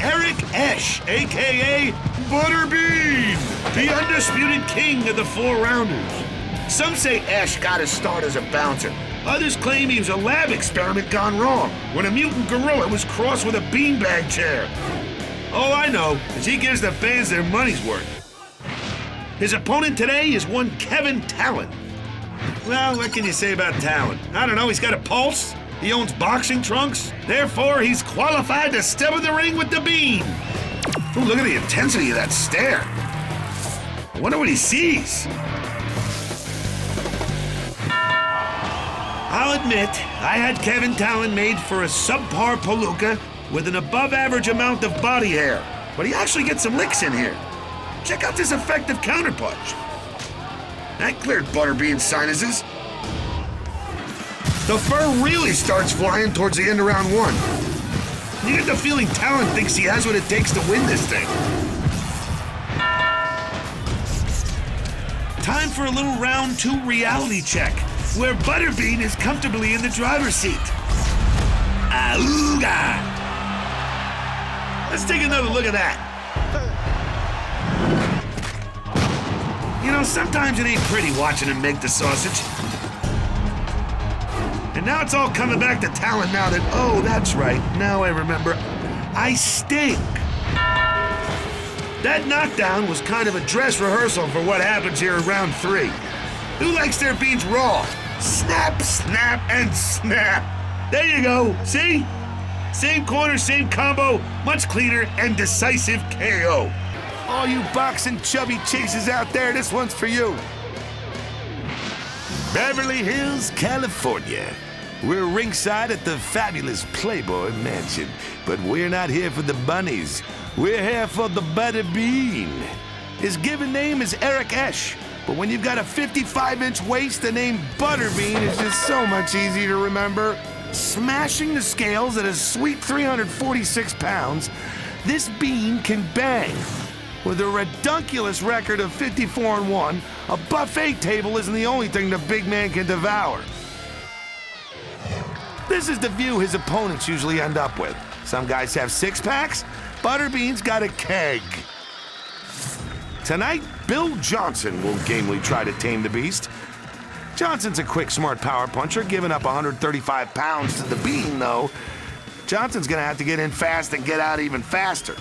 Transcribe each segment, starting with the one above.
Eric Esch, a.k.a. Butterbean, the undisputed king of the 4-rounders. Some say Esch got his start as a bouncer. Others claim he was a lab experiment gone wrong when a mutant gorilla was crossed with a beanbag chair. All I know is he gives the fans their money's worth. His opponent today is one Kevin Talon. Well, what can you say about Talon? I don't know, he's got a pulse. He owns boxing trunks. Therefore, he's qualified to step in the ring with the Bean. Ooh, look at the intensity of that stare. I wonder what he sees. I'll admit, I had Kevin Talon made for a subpar palooka with an above-average amount of body hair. But he actually gets some licks in here. Check out this effective counterpunch. That cleared Butterbean's sinuses. The fur really starts flying towards the end of round 1. You get the feeling Talon thinks he has what it takes to win this thing. Time for a little round 2 reality check, where Butterbean is comfortably in the driver's seat. Auga! Let's take another look at that. You know, sometimes it ain't pretty watching him make the sausage. And now it's all coming back to Talon now that, oh, that's right, now I remember, I stink. That knockdown was kind of a dress rehearsal for what happens here in round 3. Who likes their beans raw? Snap, snap, and snap. There you go, see? Same corner, same combo, much cleaner and decisive KO. All you boxing chubby chasers out there, this one's for you. Beverly Hills, California. We're ringside at the fabulous Playboy Mansion, but we're not here for the bunnies. We're here for the Butterbean. His given name is Eric Esch, but when you've got a 55-inch waist, the name Butterbean is just so much easier to remember. Smashing the scales at a sweet 346 pounds, this bean can bang. With a redunculous record of 54-1, a buffet table isn't the only thing the big man can devour. This is the view his opponents usually end up with. Some guys have 6-packs, Butterbean's got a keg. Tonight, Bill Johnson will gamely try to tame the beast. Johnson's a quick, smart power puncher, giving up 135 pounds to the Bean, though. Johnson's gonna have to get in fast and get out even faster.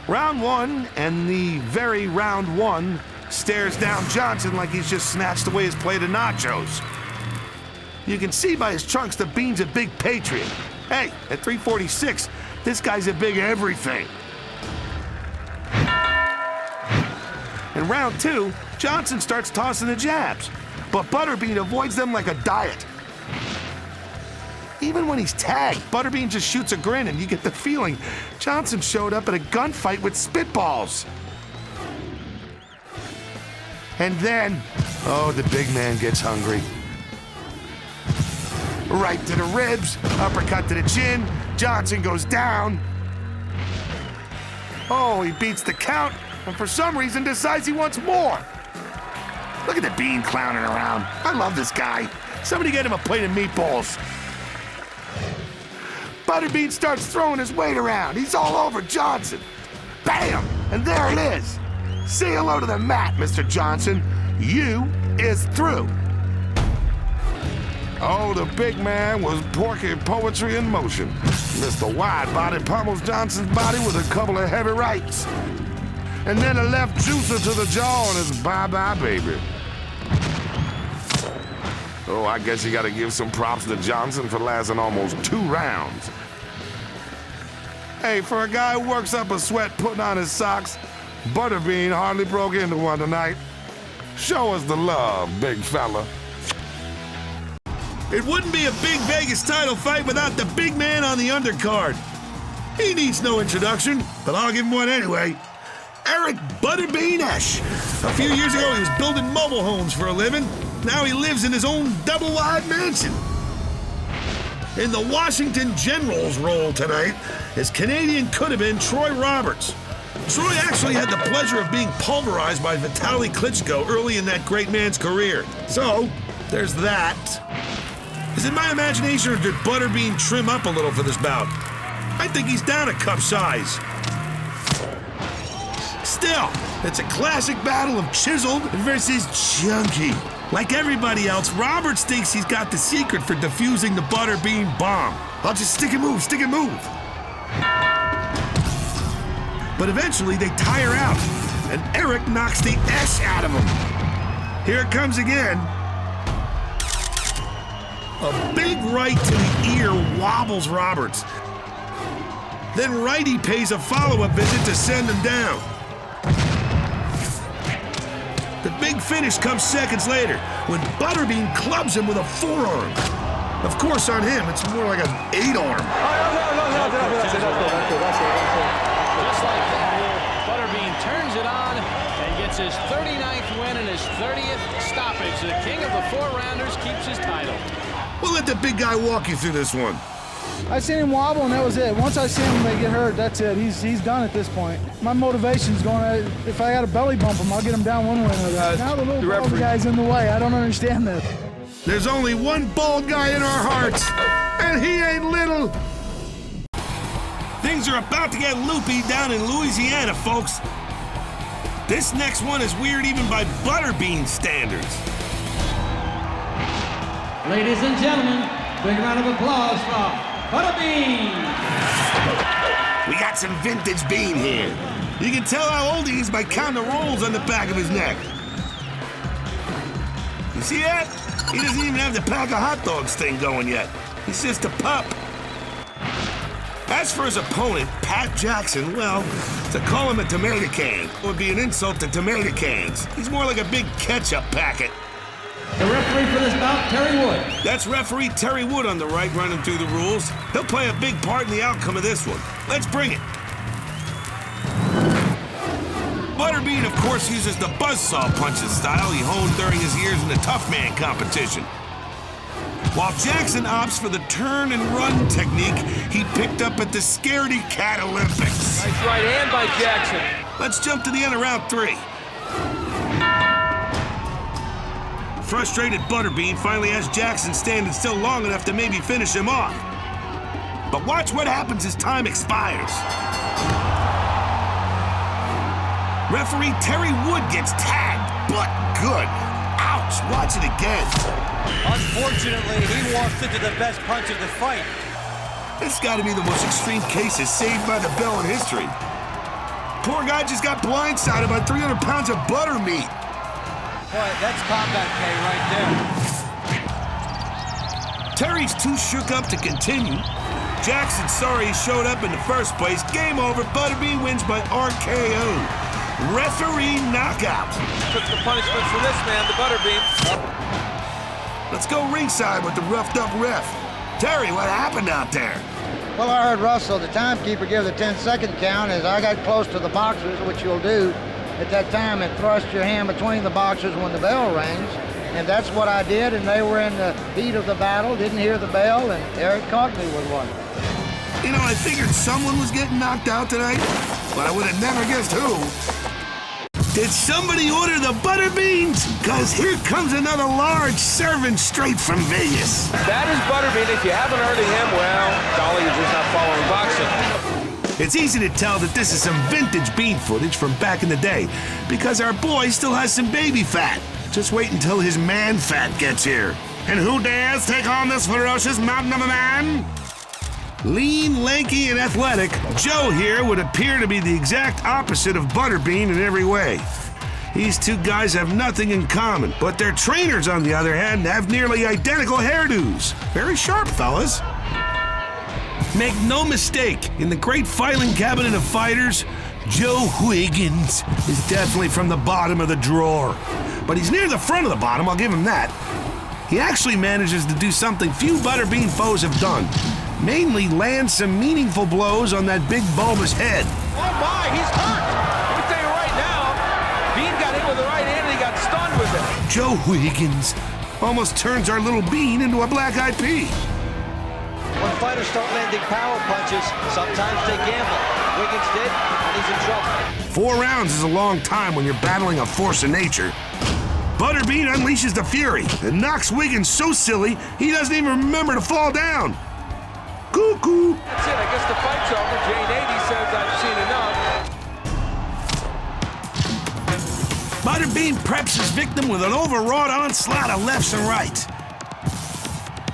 Round 1, and the very round 1 stares down Johnson like he's just snatched away his plate of nachos. You can see by his trunks the Bean's a big patriot. Hey, at 346, this guy's a big everything. In round 2, Johnson starts tossing the jabs, but Butterbean avoids them like a diet. Even when he's tagged, Butterbean just shoots a grin and you get the feeling Johnson showed up at a gunfight with spitballs. And then, oh, the big man gets hungry. Right to the ribs, uppercut to the chin, Johnson goes down. Oh, he beats the count, and for some reason decides he wants more. Look at the Bean clowning around. I love this guy. Somebody get him a plate of meatballs. Butterbean starts throwing his weight around. He's all over Johnson. Bam! And there it is. Say hello to the mat, Mr. Johnson. You is through. Oh, the big man was Porky Poetry in motion. Mr. Wide-Body pummels Johnson's body with a couple of heavy rights. And then a left juicer to the jaw and it's bye-bye, baby. Oh, I guess you gotta give some props to Johnson for lasting almost 2 rounds. Hey, for a guy who works up a sweat putting on his socks, Butterbean hardly broke into one tonight. Show us the love, big fella. It wouldn't be a big Vegas title fight without the big man on the undercard. He needs no introduction, but I'll give him one anyway. Eric Butterbean Esch. A few years ago, he was building mobile homes for a living. Now he lives in his own double-wide mansion. In the Washington Generals role tonight, his Canadian could-have-been Troy Roberts. Troy actually had the pleasure of being pulverized by Vitaly Klitschko early in that great man's career. So, there's that. Is it my imagination, or did Butterbean trim up a little for this bout? I think he's down a cup size. Still, it's a classic battle of chiseled versus chunky. Like everybody else, Roberts thinks he's got the secret for defusing the Butterbean bomb. I'll just stick and move, stick and move. But eventually they tire out, and Eric knocks the S out of him. Here it comes again. A big right to the ear wobbles Roberts. Then Righty pays a follow-up visit to send him down. The big finish comes seconds later when Butterbean clubs him with a forearm. Of course, on him, it's more like an 8-arm. Just like that, Butterbean turns it on and gets his 39th win and his 30th stoppage. The king of the 4-rounders keeps his title. We'll let the big guy walk you through this one. I seen him wobble, and that was it. Once I see him get hurt, that's it. He's done at this point. My motivation's going, if I got to belly bump him, I'll get him down one way or another. Now the little bald guy's in the way. I don't understand this. There's only one bald guy in our hearts, and he ain't little. Things are about to get loopy down in Louisiana, folks. This next one is weird even by Butterbean standards. Ladies and gentlemen, big round of applause for Butterbean. We got some vintage Bean here. You can tell how old he is by counting the rolls on the back of his neck. You see that? He doesn't even have the pack of hot dogs thing going yet. He's just a pup. As for his opponent, Pat Jackson, well, to call him a tomato can would be an insult to tomato cans. He's more like a big ketchup packet. The referee for this bout, Terry Wood. That's referee Terry Wood on the right, running through the rules. He'll play a big part in the outcome of this one. Let's bring it. Butterbean, of course, uses the buzzsaw punches style he honed during his years in the tough man competition. While Jackson opts for the turn and run technique he picked up at the Scaredy Cat Olympics. Nice right hand by Jackson. Let's jump to the end of round 3. Frustrated Butterbean finally has Jackson standing still long enough to maybe finish him off. But watch what happens as time expires. Referee Terry Wood gets tagged, but good. Ouch, watch it again. Unfortunately, he walks into the best punch of the fight. This got to be the most extreme case of Saved by the Bell in history. Poor guy just got blindsided by 300 pounds of butter meat. Boy, that's combat pay right there. Terry's too shook up to continue. Jackson's sorry he showed up in the first place. Game over. Butterbean wins by RKO. Referee knockout. Took the punishment for this man, the Butterbean. Let's go ringside with the roughed up ref. Terry, what happened out there? Well, I heard Russell, the timekeeper, give the 10-second count as I got close to the boxers, which you'll do at that time, and thrust your hand between the boxers when the bell rings. And that's what I did, and they were in the heat of the battle, didn't hear the bell, and Eric caught me with one. You know, I figured someone was getting knocked out tonight, but I would have never guessed who. Did somebody order the Butterbeans? Because here comes another large serving straight from Vegas. That is Butterbean. If you haven't heard of him, well, golly, you're just not following boxing. It's easy to tell that this is some vintage Bean footage from back in the day because our boy still has some baby fat. Just wait until his man fat gets here. And who dares take on this ferocious mountain of a man? Lean, lanky, and athletic, Joe here would appear to be the exact opposite of Butterbean in every way. These two guys have nothing in common, but their trainers, on the other hand, have nearly identical hairdos. Very sharp, fellas. Make no mistake, in the great filing cabinet of fighters, Joe Huygens is definitely from the bottom of the drawer. But he's near the front of the bottom, I'll give him that. He actually manages to do something few Butterbean foes have done. Mainly land some meaningful blows on that big bulbous head. Oh my, he's hurt! Let me tell you right now, Bean got hit with the right hand and he got stunned with it. Joe Huygens almost turns our little Bean into a black-eyed pea. When fighters start landing power punches, sometimes they gamble. Wiggins did, and he's in trouble. 4 rounds is a long time when you're battling a force of nature. Butterbean unleashes the fury and knocks Wiggins so silly he doesn't even remember to fall down. Cuckoo. That's it. I guess the fight's over. Jane 80 says I've seen enough. Butterbean preps his victim with an overwrought onslaught of lefts and rights.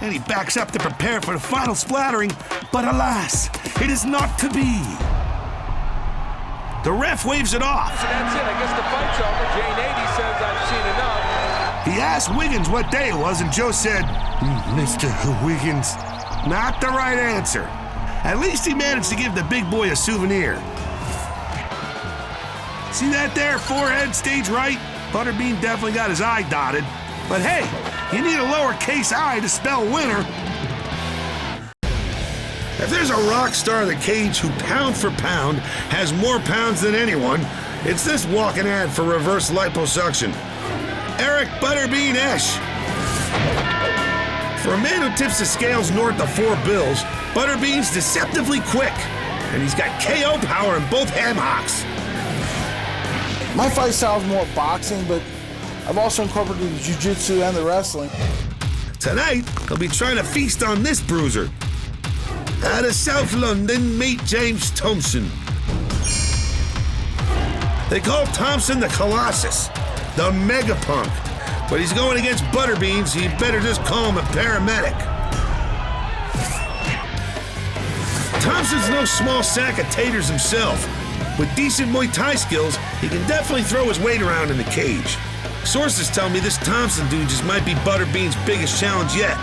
And he backs up to prepare for the final splattering, but alas, it is not to be. The ref waves it off. So that's it. I guess the fight's over. Jane 80 says I've seen enough. He asked Wiggins what day it was, and Joe said, Mr. Wiggins. Not the right answer. At least he managed to give the big boy a souvenir. See that there forehead stage right? Butterbean definitely got his eye dotted. But hey, you need a lowercase I to spell winner. If there's a rock star of the cage who pound for pound has more pounds than anyone, it's this walking ad for reverse liposuction. Eric Butterbean Esch. For a man who tips the scales north of 4 bills, Butterbean's deceptively quick, and he's got KO power in both ham hocks. My fight style is more boxing, but I've also incorporated the jiu-jitsu and the wrestling. Tonight, he'll be trying to feast on this bruiser. Out of South London, meet James Thompson. They call Thompson the Colossus, the Megapunk. But he's going against Butterbean, so you better just call him a paramedic. Thompson's no small sack of taters himself. With decent Muay Thai skills, he can definitely throw his weight around in the cage. Sources tell me this Thompson dude just might be Butterbean's biggest challenge yet.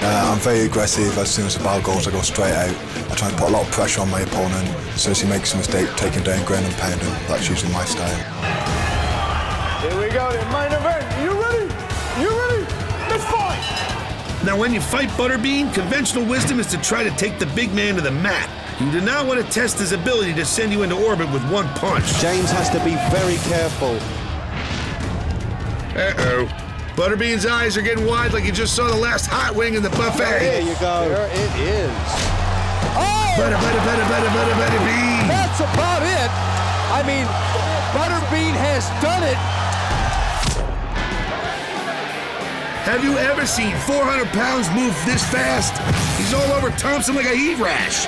I'm very aggressive. As soon as the bell goes, I go straight out. I try and put a lot of pressure on my opponent. As soon as he makes a mistake, taking down, ground and pounding. That's usually my style. Here we go, the main event. You ready? You ready? Let's fight! Now, when you fight Butterbean, conventional wisdom is to try to take the big man to the mat. You do not want to test his ability to send you into orbit with one punch. James has to be very careful. Uh-oh. Butterbean's eyes are getting wide like you just saw the last hot wing in the buffet. There you go. There it is. Oh! Butterbean. That's about it. I mean, Butterbean has done it. Have you ever seen 400 pounds move this fast? He's all over Thompson like a heat rash.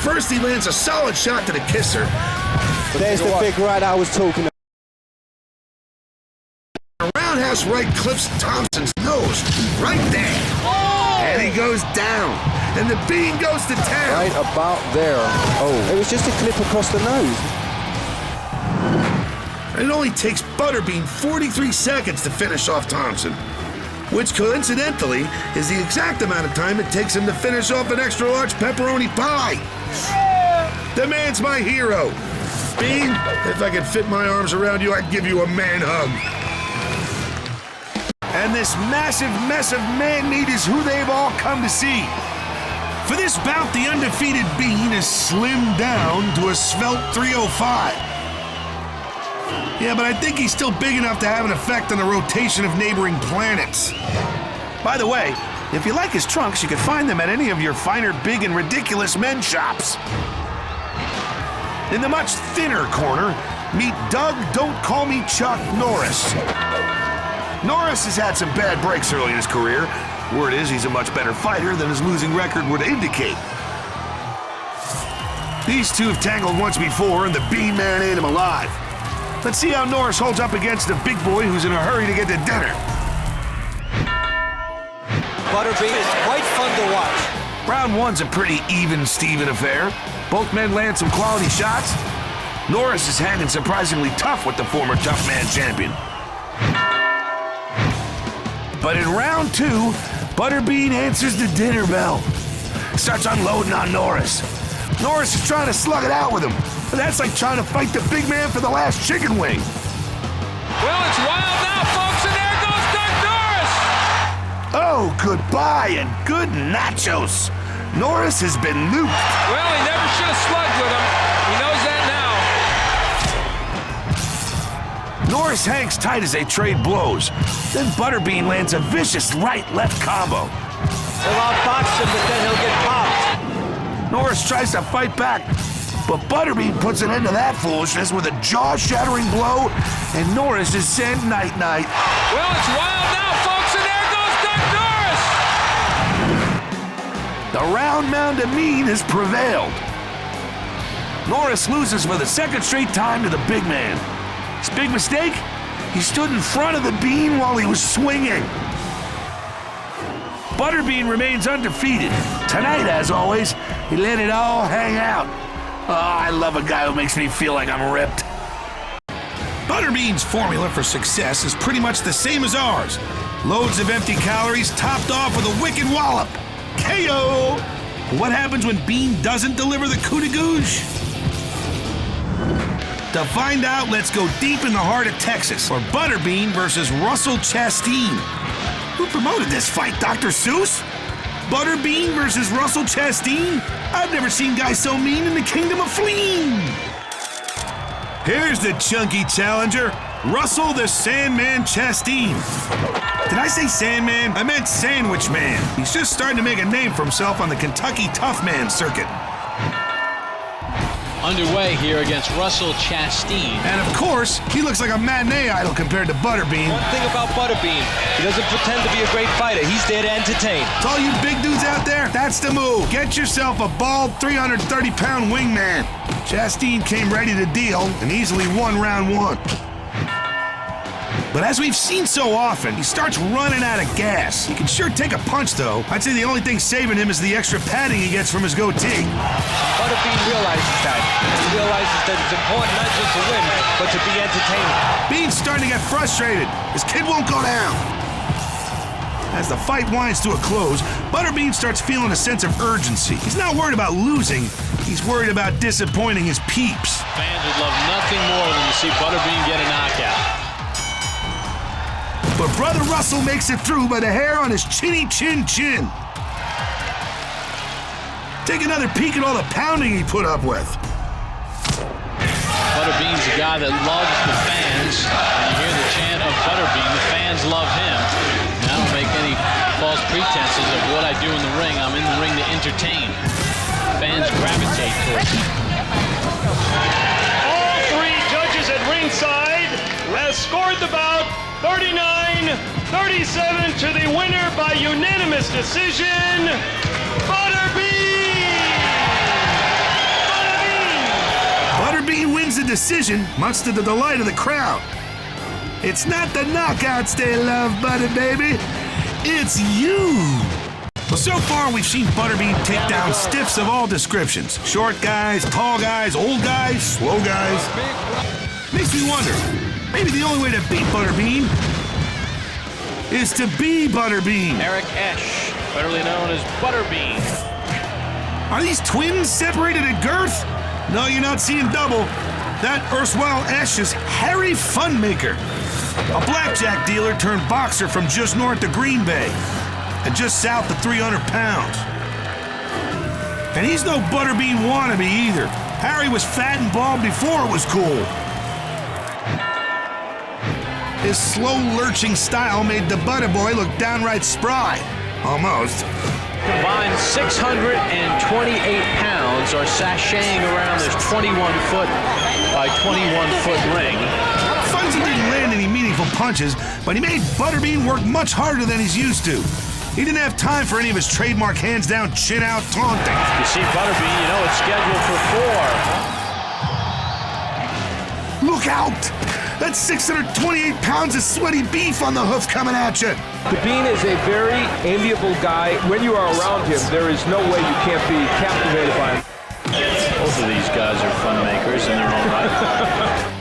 First, he lands a solid shot to the kisser. There's the big right I was talking about. A roundhouse right clips Thompson's nose right there. Oh! And he goes down. And the bean goes to town. Right about there. Oh. It was just a clip across the nose. It only takes Butterbean 43 seconds to finish off Thompson, which coincidentally is the exact amount of time it takes him to finish off an extra large pepperoni pie. The man's my hero. Bean, if I could fit my arms around you, I'd give you a man hug. And this massive mess of man meat is who they've all come to see. For this bout, the undefeated Bean is slimmed down to a svelte 305. Yeah, but I think he's still big enough to have an effect on the rotation of neighboring planets. By the way, if you like his trunks, you can find them at any of your finer big and ridiculous men's shops. In the much thinner corner, meet Doug Don't Call Me Chuck Norris. Norris has had some bad breaks early in his career. Word is he's a much better fighter than his losing record would indicate. These two have tangled once before, and the Bean Man ate him alive. Let's see how Norris holds up against a big boy who's in a hurry to get to dinner. Butterbean is quite fun to watch. Round one's a pretty even-Steven affair. Both men land some quality shots. Norris is hanging surprisingly tough with the former tough man champion. But in round two, Butterbean answers the dinner bell. Starts unloading on Norris. Norris is trying to slug it out with him, but that's like trying to fight the big man for the last chicken wing. Well, it's wild now, folks, and there goes Doug Norris! Oh, goodbye and good nachos. Norris has been nuked. Well, he never should have slugged with him. He knows that now. Norris hangs tight as they trade blows. Then Butterbean lands a vicious right-left combo. He'll outbox him, but then he'll get popped. Norris tries to fight back, But Butterbean puts an end to that foolishness with a jaw-shattering blow, and Norris is sent night-night. Well, it's wild now, folks, and there goes Doug Norris! The round-mound of mean has prevailed. Norris loses for the second straight time to the big man. His big mistake? He stood in front of the Bean while he was swinging. Butterbean remains undefeated. Tonight, as always, he let it all hang out. Oh, I love a guy who makes me feel like I'm ripped. Butterbean's formula for success is pretty much the same as ours. Loads of empty calories topped off with a wicked wallop. KO! What happens when Bean doesn't deliver the coup de gouge? To find out, let's go deep in the heart of Texas for Butterbean versus Russell Chastain. Who promoted this fight, Dr. Seuss? Butterbean versus Russell Chastain? I've never seen guys so mean in the kingdom of Fleen. Here's the chunky challenger, Russell the Sandman Chastain. Did I say Sandman? I meant Sandwich Man. He's just starting to make a name for himself on the Kentucky Tough Man circuit. Underway here against Russell Chastain. And of course, he looks like a matinee idol compared to Butterbean. One thing about Butterbean, he doesn't pretend to be a great fighter. He's there to entertain. To all you big dudes out there, that's the move. Get yourself a bald 330-pound wingman. Chastain came ready to deal and easily won round one. But as we've seen so often, he starts running out of gas. He can sure take a punch, though. I'd say the only thing saving him is the extra padding he gets from his goatee. Butterbean realizes that. He realizes that it's important not just to win, but to be entertaining. Bean's starting to get frustrated. His kid won't go down. As the fight winds to a close, Butterbean starts feeling a sense of urgency. He's not worried about losing. He's worried about disappointing his peeps. Fans would love nothing more than to see Butterbean get a knockout. But Brother Russell makes it through by the hair on his chinny chin. Take another peek at all the pounding he put up with. Butterbean's a guy that loves the fans. And you hear the chant of Butterbean, the fans love him. And I don't make any false pretenses of what I do in the ring. I'm in the ring to entertain. Fans gravitate towards me. All three judges at ringside has scored the bout 39-37 to the winner by unanimous decision, Butterbean! Butterbean wins the decision, much to the delight of the crowd. It's not the knockouts they love, Butter Baby. It's you. Well, so far we've seen Butterbean take down stiffs of all descriptions. Short guys, tall guys, old guys, slow guys. Makes me wonder, maybe the only way to beat Butterbean is to be Butterbean. Eric Esch, better known as Butterbean. Are these twins separated at girth? No, you're not seeing double. That erstwhile Esch is Harry Funmaker, a blackjack dealer turned boxer from just north of Green Bay and just south of 300 pounds. And he's no Butterbean wannabe either. Harry was fat and bald before it was cool. His slow lurching style made the Butter Boy look downright spry. Almost. Combined 628 pounds are sashaying around this 21-foot by 21-foot ring. Funzy didn't land any meaningful punches, but he made Butterbean work much harder than he's used to. He didn't have time for any of his trademark hands-down, chin-out taunting. You see Butterbean, you know it's scheduled for 4. Look out! That's 628 pounds of sweaty beef on the hoof coming at you. The Bean is a very amiable guy. When you are around him, there is no way you can't be captivated by him. Both of these guys are fun makers in their own right.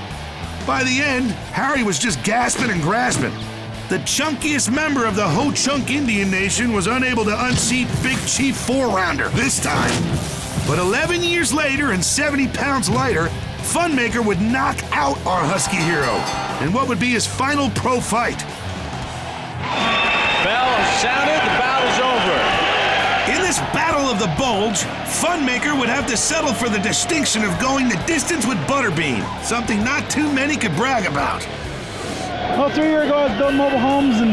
By the end, Harry was just gasping and grasping. The chunkiest member of the Ho-Chunk Indian Nation was unable to unseat Big Chief 4-rounder this time. But 11 years later and 70 pounds lighter, Funmaker would knock out our Husky hero in what would be his final pro fight. Bell sounded, the bout is over. In this battle of the bulge, Funmaker would have to settle for the distinction of going the distance with Butterbean, something not too many could brag about. Well, 3 years ago I was building mobile homes, and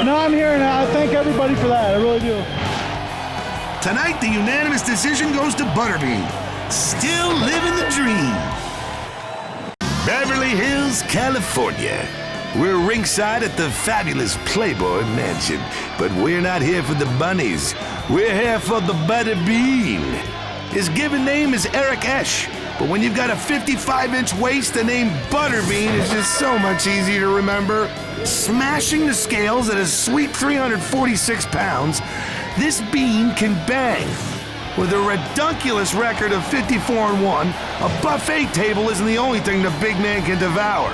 now I'm here, and I thank everybody for that. I really do. Tonight, the unanimous decision goes to Butterbean. Still living the dream. Beverly Hills, California. We're ringside at the fabulous Playboy Mansion, but we're not here for the bunnies. We're here for the Butterbean. His given name is Eric Esch, but when you've got a 55-inch waist, the name Butterbean is just so much easier to remember. Smashing the scales at a sweet 346 pounds, this bean can bang. With a redunculous record of 54-1, a buffet table isn't the only thing the big man can devour.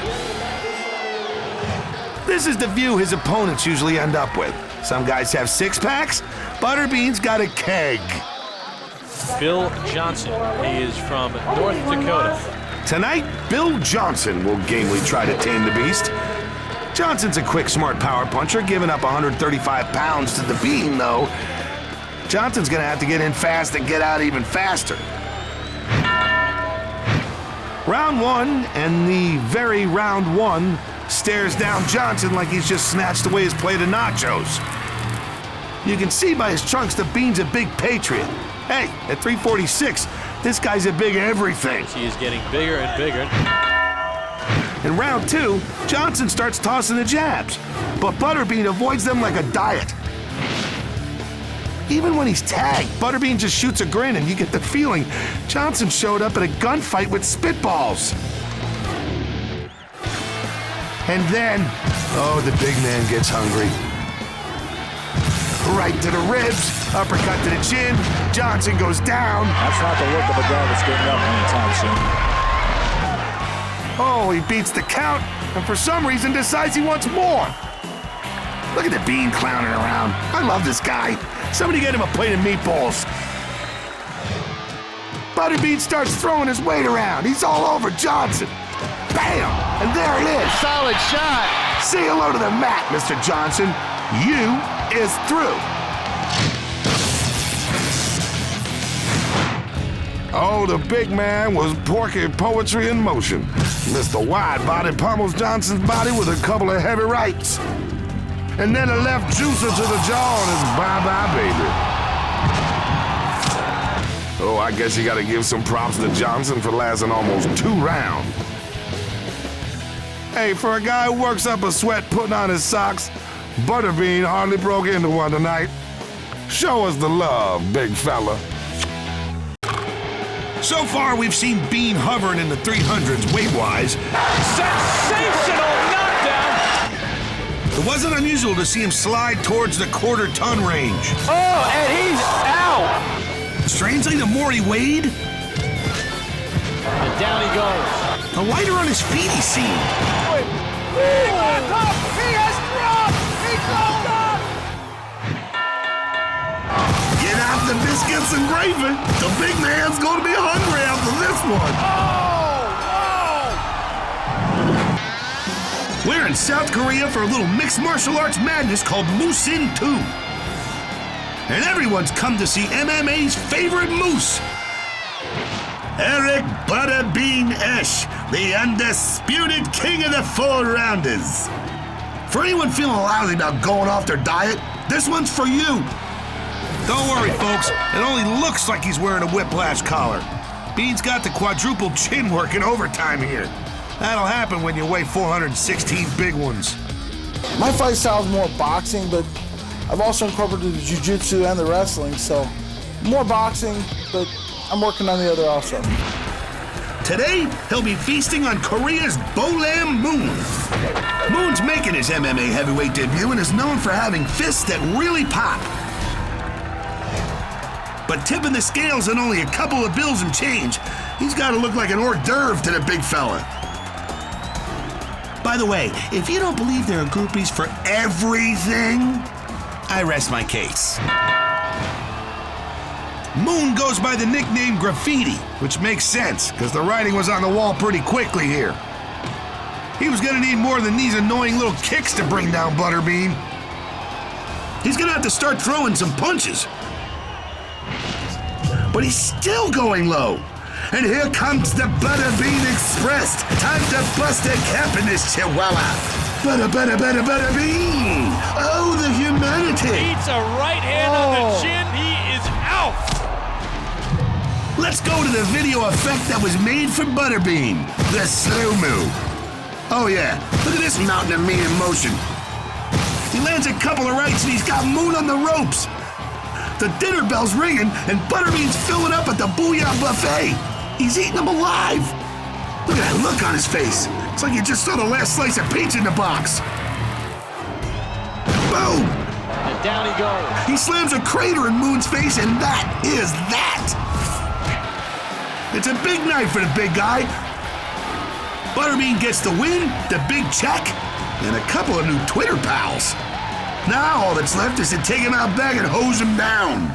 This is the view his opponents usually end up with. Some guys have six-packs. Butterbean's got a keg. Bill Johnson. He is from North Dakota. Tonight, Bill Johnson will gamely try to tame the beast. Johnson's a quick, smart power puncher, giving up 135 pounds to the bean, though. Johnson's gonna have to get in fast and get out even faster. Round one, and the very round one stares down Johnson like he's just snatched away his plate of nachos. You can see by his trunks the bean's a big patriot. Hey, at 346, this guy's a big everything. He is getting bigger and bigger. In round two, Johnson starts tossing the jabs, but Butterbean avoids them like a diet. Even when he's tagged, Butterbean just shoots a grin and you get the feeling Johnson showed up at a gunfight with spitballs. And then, oh, the big man gets hungry. Right to the ribs, uppercut to the chin, Johnson goes down. That's not the look of a guy that's getting up anytime soon. Oh, he beats the count, and for some reason decides he wants more. Look at the bean clowning around. I love this guy. Somebody get him a plate of meatballs. Butterbean starts throwing his weight around. He's all over Johnson. Bam! And there it is. Solid shot. Say hello to the mat, Mr. Johnson. You is through. Oh, the big man was porky poetry in motion. Mr. Wide-Body pummels Johnson's body with a couple of heavy rights. And then a left juicer to the jaw and it's bye-bye, baby. Oh, I guess you gotta give some props to Johnson for lasting almost 2 rounds. Hey, for a guy who works up a sweat putting on his socks, Butterbean hardly broke into one tonight. Show us the love, big fella. So far, we've seen Bean hovering in the 300s weight-wise. Sensational knockdown! It wasn't unusual to see him slide towards the quarter-ton range. Oh, and he's out! Strangely, the more he weighed, And down he goes. the lighter on his feet he seemed. He went up! He has dropped! He goes up! Get out the biscuits and gravy. The big man's going to be hungry after this one. We're in South Korea for a little mixed martial arts madness called Musin 2. And everyone's come to see MMA's favorite moose, Eric Butterbean Esch, the undisputed king of the 4-rounders. For anyone feeling lousy about going off their diet, this one's for you. Don't worry, folks. It only looks like he's wearing a whiplash collar. Bean's got the quadruple chin working overtime here. That'll happen when you weigh 416 big ones. My fight style is more boxing, but I've also incorporated the jiu-jitsu and the wrestling, so more boxing, but I'm working on the other also. Today, he'll be feasting on Korea's Bolam Moon. Moon's making his MMA heavyweight debut and is known for having fists that really pop. But tipping the scales on only a couple of bills and change, he's got to look like an hors d'oeuvre to the big fella. By the way, if you don't believe there are groupies for everything, I rest my case. Moon goes by the nickname Graffiti, which makes sense, because the writing was on the wall pretty quickly here. He was gonna need more than these annoying little kicks to bring down Butterbean. He's gonna have to start throwing some punches. But he's still going low. And here comes the Butterbean Express. Time to bust a cap in this chihuahua. Butterbean. Oh, the humanity. Eats a right hand on the chin. He is out. Let's go to the video effect that was made for Butterbean, the slow-mo. Oh yeah, look at this mountain of mean in motion. He lands a couple of rights and he's got Moon on the ropes. The dinner bell's ringing and Butterbean's filling up at the Booyah Buffet. He's eating them alive. Look at that look on his face. It's like he just saw the last slice of pizza in the box. Boom! And down he goes. He slams a crater in Moon's face, and that is that. It's a big night for the big guy. Butterbean gets the win, the big check, and a couple of new Twitter pals. Now all that's left is to take him out back and hose him down.